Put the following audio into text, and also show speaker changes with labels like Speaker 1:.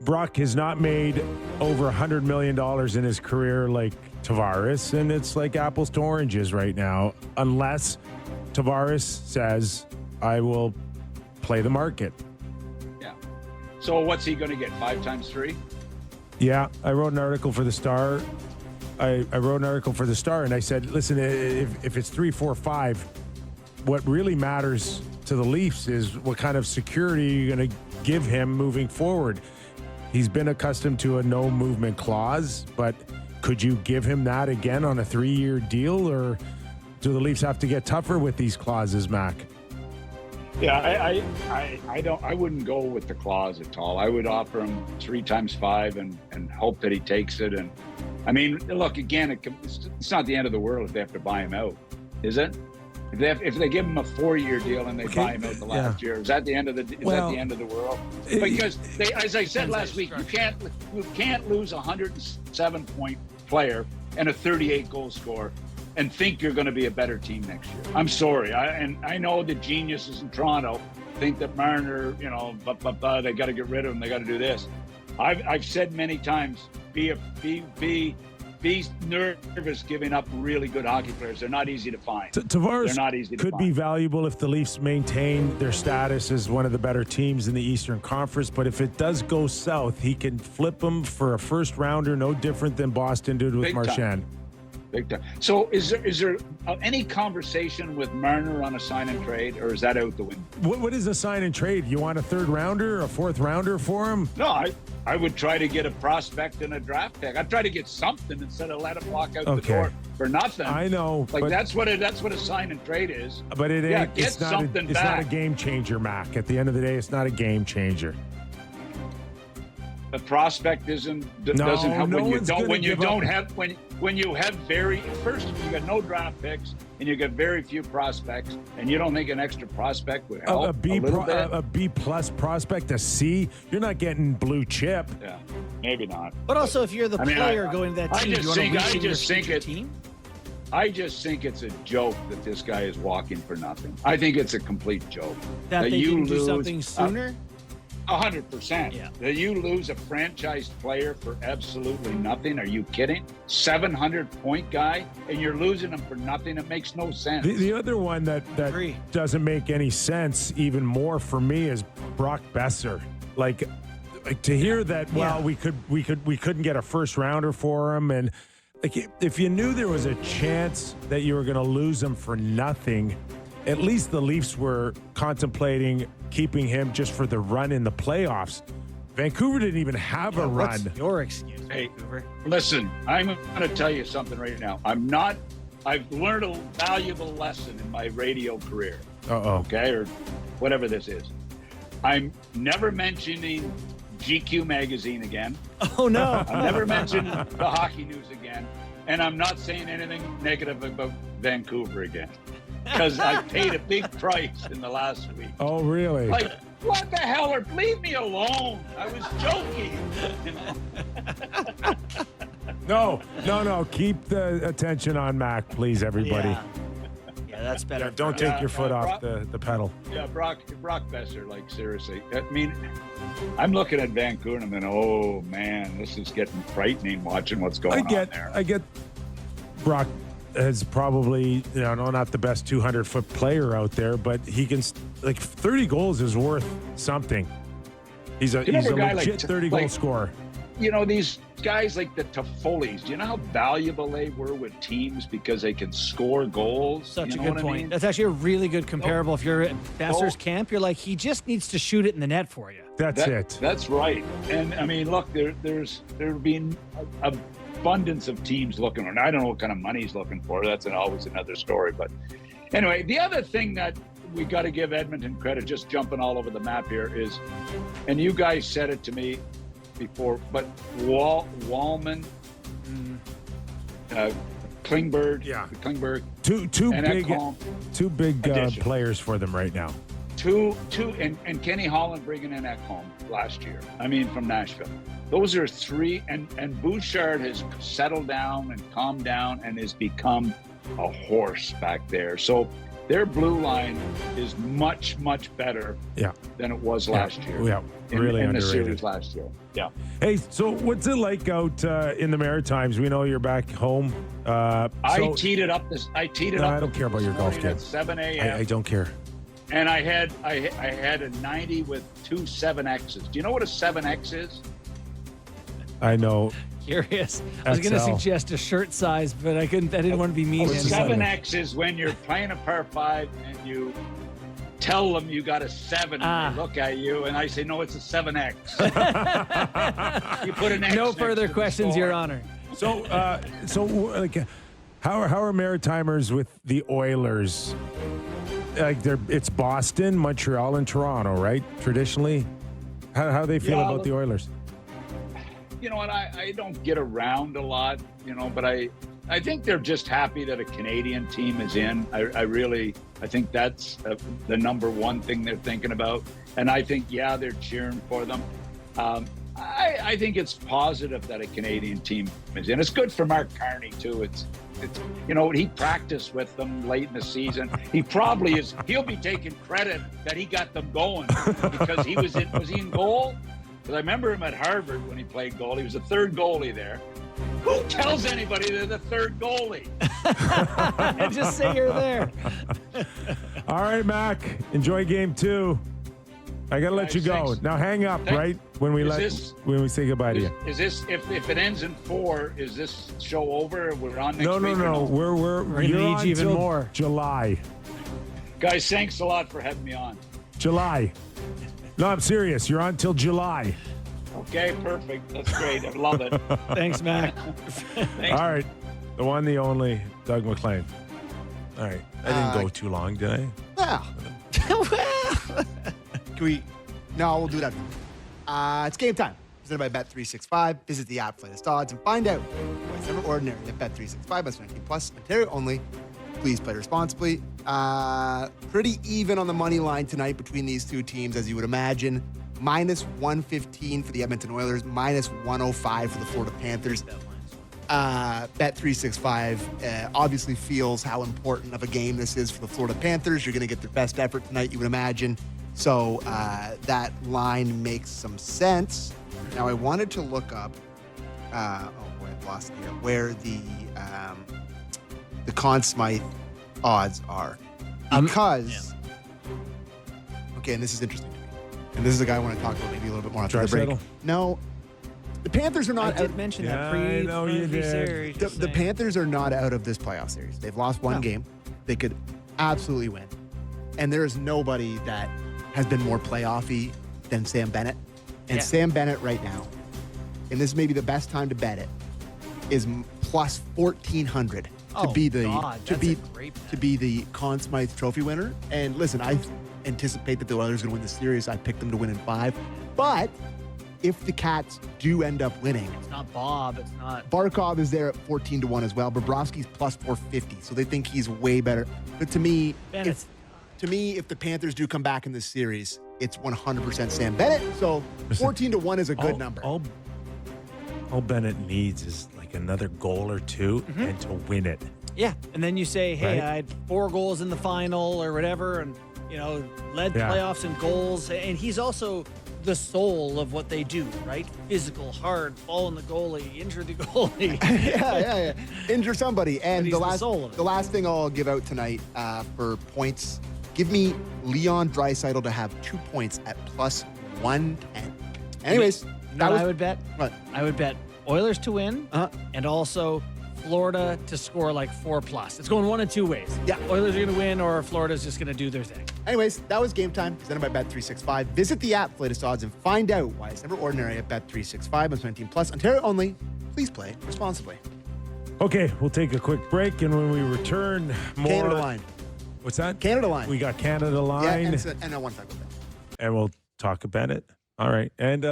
Speaker 1: Brock has not made over $100 million in his career like Tavares, and it's like apples to oranges right now, unless Tavares says, I will play the market.
Speaker 2: Yeah. So what's he going to get, 5 times 3?
Speaker 1: Yeah, I wrote an article for the Star. I wrote an article for the Star, and I said, listen, if it's 3, 4, 5, what really matters to the Leafs is what kind of security you're going to give him moving forward. He's been accustomed to a no movement clause, but could you give him that again on a 3-year deal, or do the Leafs have to get tougher with these clauses, Mac?
Speaker 2: Yeah, I wouldn't go with the clause at all. I would offer him 3 times 5 and hope that he takes it. And I mean, look, again, it's not the end of the world if they have to buy him out, is it? If they give him a 4-year deal and they buy him out the last year, is that the end of the world? Because as I said last week, you can't lose a 107-point player and a 38-goal scorer and think you're going to be a better team next year. I'm sorry. I know the geniuses in Toronto think that Marner, they got to get rid of him. They got to do this. I've said many times, be nervous giving up really good hockey players. They're not easy to find.
Speaker 1: Tavares could be valuable if the Leafs maintain their status as one of the better teams in the Eastern Conference. But if it does go south, he can flip them for a first rounder, no different than Boston did with Marchand.
Speaker 2: Big time. So is there any conversation with Marner on a sign and trade, or is that out the window?
Speaker 1: What is a sign and trade? You want a 3rd rounder, a 4th rounder for him?
Speaker 2: No, I would try to get a prospect and a draft pick. I'd try to get something instead of let him walk out the door for nothing.
Speaker 1: I know.
Speaker 2: That's what a sign and trade is.
Speaker 1: But it ain't.
Speaker 2: Yeah,
Speaker 1: it's not a game changer, Mac. At the end of the day, it's not a game changer.
Speaker 2: The prospect doesn't help when you have no draft picks and you get very few prospects, and you don't think an extra prospect would help
Speaker 1: a B plus prospect, a C. You're not getting blue chip.
Speaker 2: Yeah, maybe not.
Speaker 3: But also, if you're the player going to that team, I
Speaker 2: just think it's a joke that this guy is walking for nothing. I think it's a complete joke.
Speaker 3: That they didn't do something sooner?
Speaker 2: 100%.
Speaker 3: Yeah.
Speaker 2: That you lose a franchised player for absolutely nothing. Are you kidding? 700-point guy, and you're losing him for nothing. It makes no sense.
Speaker 1: The other one that doesn't make any sense, even more for me, is Brock Besser. Like to hear that. Well, we couldn't get a first rounder for him, and like if you knew there was a chance that you were going to lose him for nothing, at least the Leafs were contemplating keeping him just for the run in the playoffs. Vancouver didn't even have a run.
Speaker 3: What's your excuse, Vancouver?
Speaker 2: Listen, I'm going to tell you something right now. I've learned a valuable lesson in my radio career. Okay, or whatever this is. I'm never mentioning GQ magazine again.
Speaker 3: Oh, no.
Speaker 2: I'm never mentioning the hockey news again. And I'm not saying anything negative about Vancouver again. Because I paid a big price in the last week.
Speaker 1: Oh, really?
Speaker 2: Like, what the hell? Or leave me alone. I was joking.
Speaker 1: No. Keep the attention on Mac, please, everybody.
Speaker 3: Yeah, that's better.
Speaker 1: Don't take your foot off the pedal.
Speaker 2: Yeah, Brock Besser, like, seriously. I mean, I'm looking at Vancouver and I'm thinking, oh, man, this is getting frightening watching what's going on there.
Speaker 1: I get Brock is probably, not the best 200-foot player out there, but he can, 30 goals is worth something. He's a legit 30-goal scorer.
Speaker 2: These guys like the Toffolis, do you know how valuable they were with teams because they can score goals?
Speaker 3: Such a good point. I mean? That's actually a really good comparable. If you're at Besser's camp, you're like, he just needs to shoot it in the net for you.
Speaker 1: That's it.
Speaker 2: That's right. And, I mean, look, there's been abundance of teams looking, and I don't know what kind of money he's looking for. That's always another story. But anyway, the other thing that we got to give Edmonton credit, just jumping all over the map here, is, and you guys said it to me before, but Wallman, Klingberg,
Speaker 1: two big players for them right now.
Speaker 2: And Kenny Holland bringing in Ekholm last year. I mean, from Nashville. Those are 3, and Bouchard has settled down and calmed down and has become a horse back there. So their blue line is much, much better than it was last year.
Speaker 1: Yeah, really
Speaker 2: in the
Speaker 1: underrated.
Speaker 2: series last year. Yeah.
Speaker 1: Hey, so what's it like out in the Maritimes? We know you're back home.
Speaker 2: I teed it up. I
Speaker 1: don't care about your golf game.
Speaker 2: At 7 a.m.
Speaker 1: I don't care.
Speaker 2: And I had a 90 with 2 7Xs. Do you know what a 7X is?
Speaker 1: I know.
Speaker 3: Curious. I was going to
Speaker 1: XL.
Speaker 3: suggest a shirt size, but I didn't want to be mean.
Speaker 2: A
Speaker 1: What's a
Speaker 2: 7X is when you're playing a par 5 and you tell them you got a 7 and they look at you and I say, no, it's a 7X. You put an X
Speaker 3: No
Speaker 2: next
Speaker 3: further
Speaker 2: to the
Speaker 3: questions,
Speaker 2: score.
Speaker 3: Your Honor.
Speaker 1: So like, how are Maritimers with the Oilers? Like, it's Boston, Montreal, and Toronto, right? Traditionally, how they feel about the Oilers?
Speaker 2: You know what? I don't get around a lot, but I think they're just happy that a Canadian team is in. I think that's the number one thing they're thinking about. And I think, they're cheering for them. I think it's positive that a Canadian team is in. It's good for Mark Carney too. It's he practiced with them late in the season. He'll be taking credit that he got them going because was he in goal? Because I remember him at Harvard when he played goal. He was the third goalie there. Who tells anybody they're the third goalie?
Speaker 3: And just say you're there.
Speaker 1: All right, Mac. Enjoy game 2. I gotta let you go.
Speaker 2: Thanks.
Speaker 1: Now hang up, right? When we say goodbye to you.
Speaker 2: Is this if it ends in 4? Is this show over? We're on next week.
Speaker 1: No. We're
Speaker 3: gonna
Speaker 1: you're
Speaker 3: need
Speaker 1: on
Speaker 3: you even
Speaker 1: till
Speaker 3: more.
Speaker 1: July.
Speaker 2: Guys, thanks a lot for having me on.
Speaker 1: July. No, I'm serious. You're on till July.
Speaker 2: Okay, perfect. That's great. I love it.
Speaker 3: Thanks, Mac.
Speaker 2: Thanks.
Speaker 1: All right. The one, the only, Doug McLean. All right. I didn't go too long, did I?
Speaker 4: Well, can we? No, we'll do that. It's game time. Presented by Bet365. Visit the app, play the odds, and find out why it's never ordinary at Bet365. That's 19 plus, Ontario only. Please play responsibly. Pretty even on the money line tonight between these two teams, as you would imagine. Minus 115 for the Edmonton Oilers, minus 105 for the Florida Panthers. Bet365 obviously feels how important of a game this is for the Florida Panthers. You're going to get their best effort tonight, you would imagine. So that line makes some sense. Now, I wanted to look up, I've lost it here, where the Conn Smythe odds are. Because, okay, and this is interesting to me. And this is a guy I want to talk about maybe a little bit more after the break.
Speaker 1: Draisaitl?
Speaker 4: No, the Panthers are not
Speaker 3: I did mention that
Speaker 1: I know you did.
Speaker 3: series.
Speaker 4: the Panthers are not out of this playoff series. They've lost one game. They could absolutely win. And there is nobody that has been more playoffy than Sam Bennett. And Sam Bennett right now, and this may be the best time to bet it, is plus 1,400 to be the Conn Smythe Trophy winner. And listen, I anticipate that the Oilers are going to win the series. I picked them to win in 5. But if the Cats do end up winning,
Speaker 3: It's not Bob. It's not.
Speaker 4: Barkov is there at 14-1 as well. Bobrovsky's plus 450, so they think he's way better. But to me,
Speaker 3: Bennett's.
Speaker 4: if the Panthers do come back in this series, it's 100% Sam Bennett. So 14-1 is a good number.
Speaker 1: All Bennett needs is like another goal or two and to win it.
Speaker 3: Yeah. And then you say, hey,
Speaker 1: Right?
Speaker 3: I had 4 goals in the final or whatever, and, led playoffs in goals. And he's also the soul of what they do, right? Physical, hard, fall on the goalie, injure the goalie.
Speaker 4: yeah. Injure somebody. And
Speaker 3: he's the soul of it.
Speaker 4: the last thing I'll give out tonight for points, give me Leon Draisaitl to have 2 points at plus 110. Anyways,
Speaker 3: I would bet.
Speaker 4: What?
Speaker 3: I would bet Oilers to win,
Speaker 4: Uh-huh.
Speaker 3: and also Florida to score like 4+. It's going one of 2 ways.
Speaker 4: Yeah.
Speaker 3: Oilers are going to win, or Florida's just going to do their thing.
Speaker 4: Anyways, that was Game Time, presented by Bet365. Visit the app, latest odds, and find out why it's never ordinary at Bet365. It's 19 plus, Ontario only. Please play responsibly.
Speaker 1: Okay, we'll take a quick break, and when we return, more.
Speaker 4: Canada line.
Speaker 1: What's that?
Speaker 4: Canada line.
Speaker 1: We got Canada
Speaker 4: Yeah,
Speaker 1: line,
Speaker 4: and I want to talk about that.
Speaker 1: and we'll talk about it. All right, and